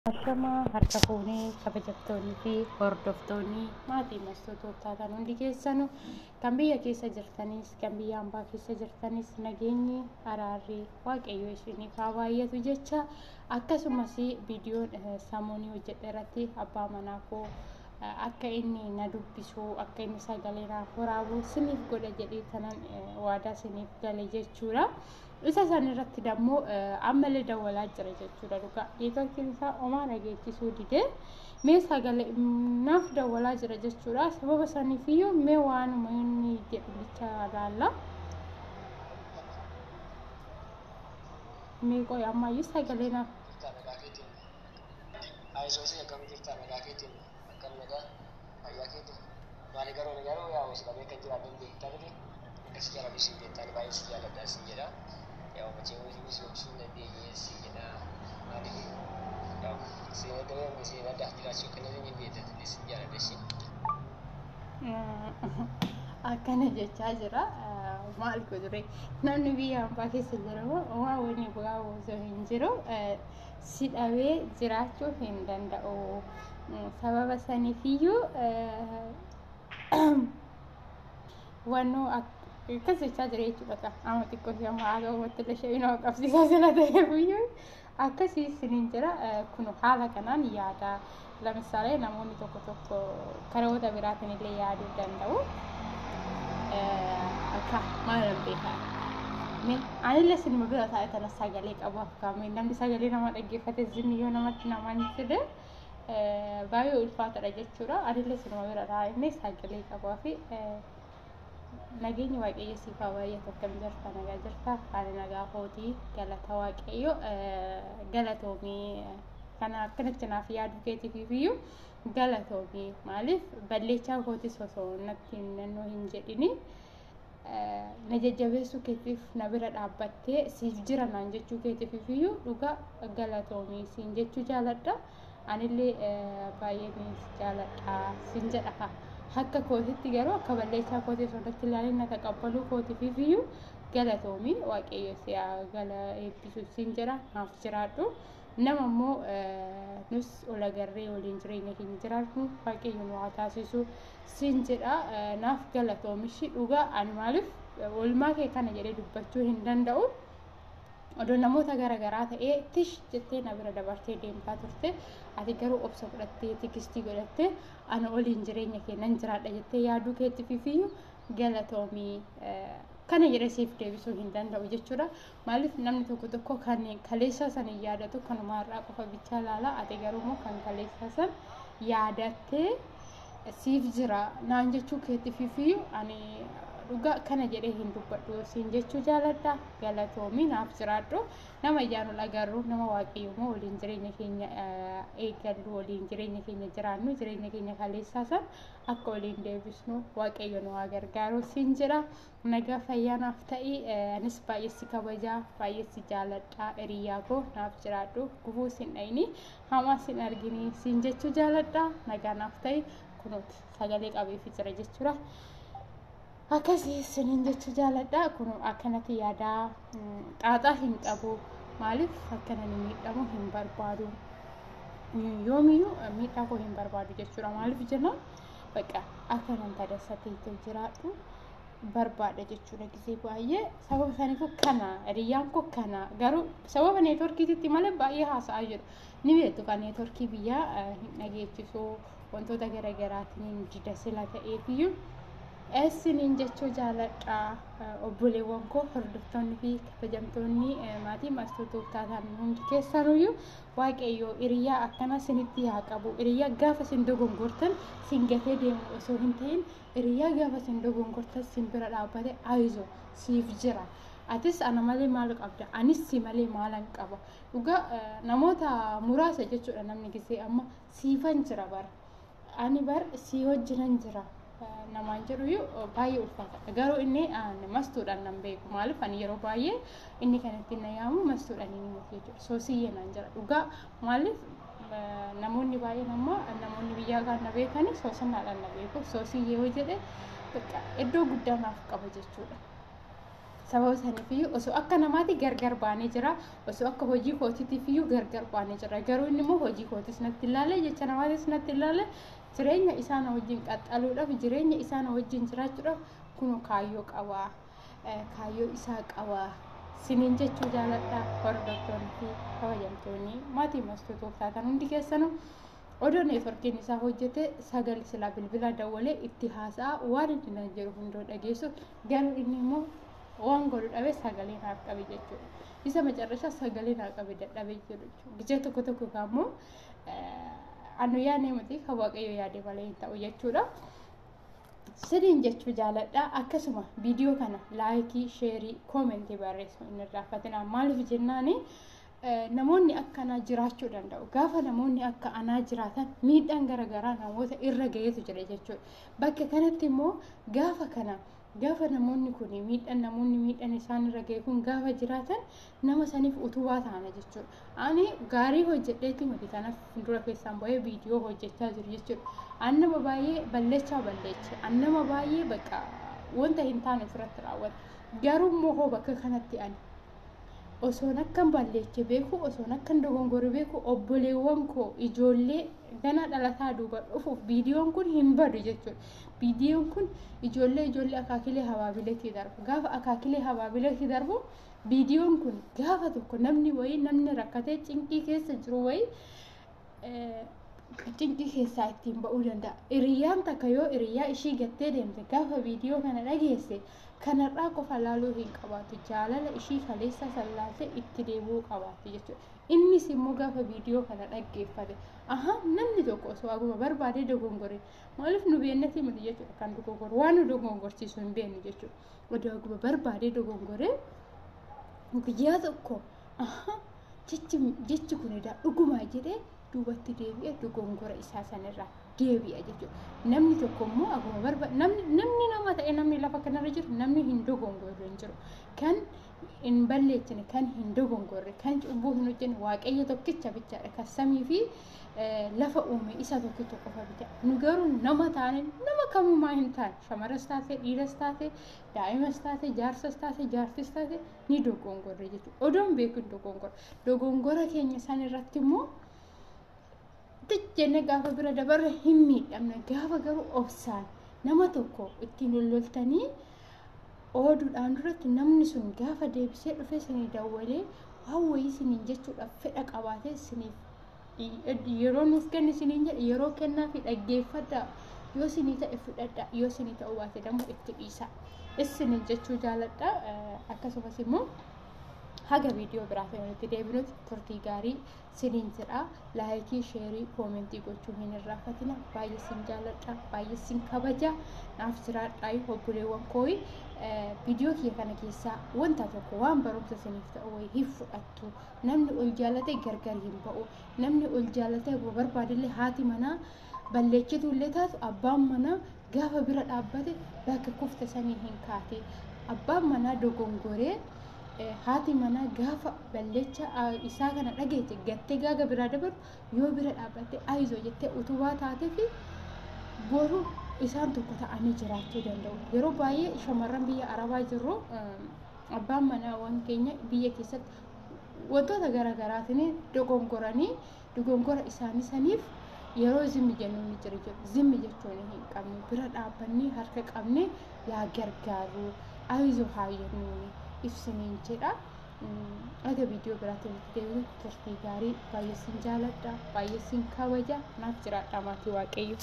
Akkama harka fuunee kabajamtoonni fi hordoftoonni maatii mastootootaa kan hundi keessanu kan biyya keessa jirtanis kan biyya hambaa keessa jirtanis nageenyi araarri waaqayyo isiniif haa baay'atu jecha akkasumas viidiyoon samuunii hojjedhe irratti abbaa manaa koo akka inni na dubbisu akka inni sagalee naaf waraabu siniif godha jedhee tanan waadaa siniif gale jechuudha. Isa san irratti dammoo ammallee dawwalaa jira jechuudha dhugaa neetworkiin isaa homaa nageechisuu didee mee sagalee naaf dawwalaa jira jechuudha sababa saniifiyyuu mee waanuma inni jedhu bicha laalla mee qoy ammayyuu sagalee naaf Aisosi akkam jirta nagaa keetiin akkam nagaa fayyaa keetiin maali garuu yaa hospitaalee kan jiraatan beektaa miti akkas jala bisi beektaan baay'ee si jaalladha si jedha yaa macee hojii si obsuu dandeenye si jedha maali yaa seenaa daree seenaa daa jiraachuu kan inni beekatan si jaalladha si akkana jechaa jira maal godhure namni biyya hambaa keessa jiru waa wani bu'aa osoo hin jiru si dhabee jiraachuu hin danda'u sababa saniifiyyuu wannoo akkas jechaa jira jechuudha amma xiqqoo fi amma haga uumatti lashee inoo qabsiisaa sila ta'eefiyyuu akkasii isiniin jira kun haala kanaan yaada ለምሳሌ namoonni tokko karoota biraatiin illee yaaduu danda'u akka maal beekaa anillee sinuma bira taa'ee tana sagalee qabu akkaamii namni sagalee nama dhaggeeffate zinni yoo namatti namaan fide baay'ee ulfaatadha jechuudha anillee sinuma bira taa'ee sagalee qabuu fi nageenya waaqayyo siif haa baay'atu akkam jirta nagaa jirta ani nagaa hootii galata waaqayyo galatoomii kana akkanatti naaf yaadu keetiifiyyuu galatoomii maaliif balleechaa kootis osoo natti nannoo hin jedhini na jajjabeessuu keetiif na bira dhaabbattee siif jira naan jechuu keetiifiyyuu dhugaa galatoomii siin jechuu jaaladha anillee baay'ee jaaladha siin jedha akka kootitti garuu akka balleechaa kootis osoo ilaalin na taqabbaluu kootiifiyyuu galatoomii waaqayyo si gala eebbisu siin jira naaf jiraadhu nama immoo nus olagarree waliin jireenya keenya jiraatu waaqayyo nu haa taasisu siin jedha naaf galatoomishi dhugaa ani maaliif oolmaa kee kana jedhee dubbachuu hin danda'u odoo namoota garaagaraa ta'ee tish jettee na bira dabartee deemtaa turte ati garuu obsa fudhattee tikistii godhattee ana waliin jireenya kee nan jiraadha jettee yaaduu keettiifiyyuu galatoomii kana jedhee siif deebisuu hin danda'u jechuudha maaliif namni tokko kan kaleessa san yaadatu kanumaarraa qofa bicha laala ati garuu kan kaleessa san yaadattee siif jira naan jechuu keettiifiyyuu ani dhugaa kana jedhee hin dubbadhu siin jechuu jaaladha galatoomii naaf jiraadhu nama ijaan ol agarru nama waaqayyo moo waliin jireenya keenya eegallu waliin jireenya keenya jiraannu jireenya keenya kaleessaa san akka waliin deebisnu waaqayyo nu haa gargaaru siin jedha nagaa fayyaa naaf ta'i anis baay'ee si kabajaa baay'ee si jaaladha hiriyaa koo naaf jiraadhu gufuu sin dhayini hamaa sin argini siin jechuu jaaladha nagaa naaf ta'i kunuuti sagalee qabeefi jira jechuudha akkasii siniin jechuu jaaladha kun akkanatti yaadaa xaaxaa hin qabu maaliif akkana ni miidhamu hin barbaadu yoomiyyuu miidhaa koo hin barbaadu jechuudha maaliif jenna bakka akkanan tadassatee jiraadhu barbaada jechuudha gisee baay'ee sababa saniif kana hiriyyaan koo kana garuu sababa neetworkiititti malee baay'ee haasa'aa jiru ni beektu kan neetworkii biyyaa hin dhageechisuu wantoota garaagaraatiin dida sila ta'eefiyyuu Essiniin jechuu jaaladha obboleewwan koo hordoftoonni fi kabajamtoonni maatii mastootootaa ta'an hundi keessanuyyuu waaqayyo hiriyaa akkana sinitti haa qabu hiriyaa gaafa sin dogongortan sin gatee deemu osoo hin ta'in hiriyaa gaafa sin dogongortan sin bira dhaabbate ayizo siif jira atis ana malee maal qabda anis si malee maalan qaba dhugaa namoota muraasa jechuudha namni gisee amma siifan jira bar ani bar si wajjinan jira namaan jedhu baay'ee ulfaata garuu inni mastuudhaan nan beeku maaliif ani yeroo baay'ee inni kan ittiin na yaamu mastuudhaan inni muti jechuudha soosiyyee naan jira dhugaa maaliif namoonni baay'een amma namoonni biyyaa kan na beekani soosannaadhaan na beeku soosiyyee yoo jedhe iddoo guddaa naaf qaba jechuudha sababa saniif osoo akka namaatti gargar baanee jira osoo akka hojii kootiitiif gargar baanee jira garuu inni immoo hojii kootis natti ilaalee jecha namaatis natti ilaalee jireenya isaan wajjin qaxxaluudhaaf jireenya isaan wajjin jiraachuudhaaf kun kaayyoo qaba kaayyoo isaa qaba siniin jechuu jaaladha hordoftoonni fi kabajamtoonni maatii mastootoof taatan hundi keessanuu odoo neetworkiin isaa hojjete sagal silaa bilbila dawwalee itti haasa'a waan inni nan jedhu hundoo dhageessu garuu inni immoo waan godhu dhabe sagalee naaf qabe jechuudha. Isa macarrashaa sagalee naaf qabe dadhabee jiru jechuudha. Gijee tokko tokko gaammoo anu yaadne miti kan waaqayyo yaade malee hin ta'u jechuudha. Siniin jechuu jaaladha akkasuma viidiyoo kana laayikii, sheerii, koomentii barreessu inni irraa maaliif jennaani namoonni akka anaa jiraachuu danda'u. Gaafa namoonni akka anaa jiraatan miidhaan garaagaraa namoota irra gaheetu jira jechuudha. Bakka kanatti immoo gaafa namoonni kun miidhaan isaan irra gahee kun gaafa jiraatan nama saniif utubaa ta'ana jechuudha. Ani gaarii hojjedheetti miti kanaaf fuuldura keessaan bahee viidiyoo hojjechaa jiru jechuudha. Ani nama baay'ee balleessaa balleeche. Ani nama baay'ee bakka wanta hin taane ofirratti raawwata. Garuu immoo bakka kanatti ani osoon akkan balleeche beeku osoon akkan dogongore beeku obboleewwan koo ijoollee gana dhalataa duuba dhufuuf viidiyoon kun hin badu jechuudha. Viidiyoon kun ijoollee akaakilee habaabileetii darbu. Gaafa akaakilee habaabileetii darbu viidiyoon kun gaafa tokko namni rakkatee cinqii keessa jiru wayii cinqii keessaa ittiin ba'uu danda'a. Hiriyyaan takka yoo hiriyyaa ishii gattee deemte gaafa viidiyoo kana dhageesse kanarraa qofa laaluu hin qabaatu jaalala ishii kaleessa sallaalte itti deebi'uu qabaatu jechuudha. Innis immoo gaafa viidiyoo kana dhaggeeffate namni tokko osoo aguma barbaadee dogongore maaliif nu beennati miti jechuudha kan dogongore waan nu dogongorsiisu hin beeknu jechuudha. Odoo aguma barbaadee dogongore guyyaa tokko jechi kun edaa dhugumaa jedhee duubatti deebi'ee dogongora isaa sanirraa deebi'a jechuudha. Namni tokko immoo aguma barbaade namni nama ta'e namni lafa kanarra jiru namni hin dogongorre hin jiru. Kan hin balleessine kan hin dogongorre kan cubbuu hin hojjenne waaqayyo tokkicha bichaadha kan samii fi lafa uume isa tokkicha qofa bicha. Nu garuu nama taane nama kamumaa hin taane shamaras taate dhiiras taate daa'imas taate jaarsas taate jaartis taate ni dogongorre jechuudha. Odoon beeku dogongora keenya san irratti immoo jenne gaafa bira dabarre hin miidhamne gaafa garuu obsaan nama tokko ittiin loltanii ooduudhaan duratti namni sun gaafa deebisee dhufee isinii dawwalee waan wayii isiniin jechuudhaaf fedha qabaatee isiniif yeroo nuuf kenni isiniin jedhe yeroo kennaa fi dhaggeeffadhaa yoo isinii ta'e fudhadhaa yoo isinii ta'uu baate dammoo itti dhiisaa isiniin jechuu jaaladha. Akkasumas immoo haga viidiyoo biraatti walitti deebinutti turtii gaarii siniin jedha. Laayikii, sheerii, koomentii gochuu hin irraanfatina. Baay'ee sin jaaladha, baay'ee sin kabaja. Naaf jiraadhaa obboleewwan kooyi. Viidiyoo kiyya kana keessaa wanta tokko waan barumsa siniif ta'u wayii hin fudhattu. Namni ol jaallatee gargar hin ba'u. Namni ol jaallatee barbaadillee haati manaa balleechituullee taatu abbaan manaa gaafa bira dhaabbate bakka kufte sanii hin kaate. Abbaan manaa dogongoree haati manaa gaafa balleecha isaa kana dhageesse gattee gaaga biraa dabaru yoo bira dhaabbatte ayizoo jettee utubaa taatee fi boru isaan tokko ta'anii jiraachuu danda'u. Yeroo baay'ee shamarran biyya Arabaa jirru abbaan manaa waan keenya biyya keessatti wantoota garaagaraatiin dogongora isaanii saniif yeroo zimmi jennu ni jira jechuudha. Zimmi jechuun hin qabne bira dhaabbannee harka qabne yaa gargaaru ayizoo haayyannuuni. Ibsiniin jedha. Aga viidiyoo biraatti walitti deebiin turtii gaarii baay'ee sin jaaladha, baay'ee sin kabaja. Naaf jiraadhaa maatii waaqayyo.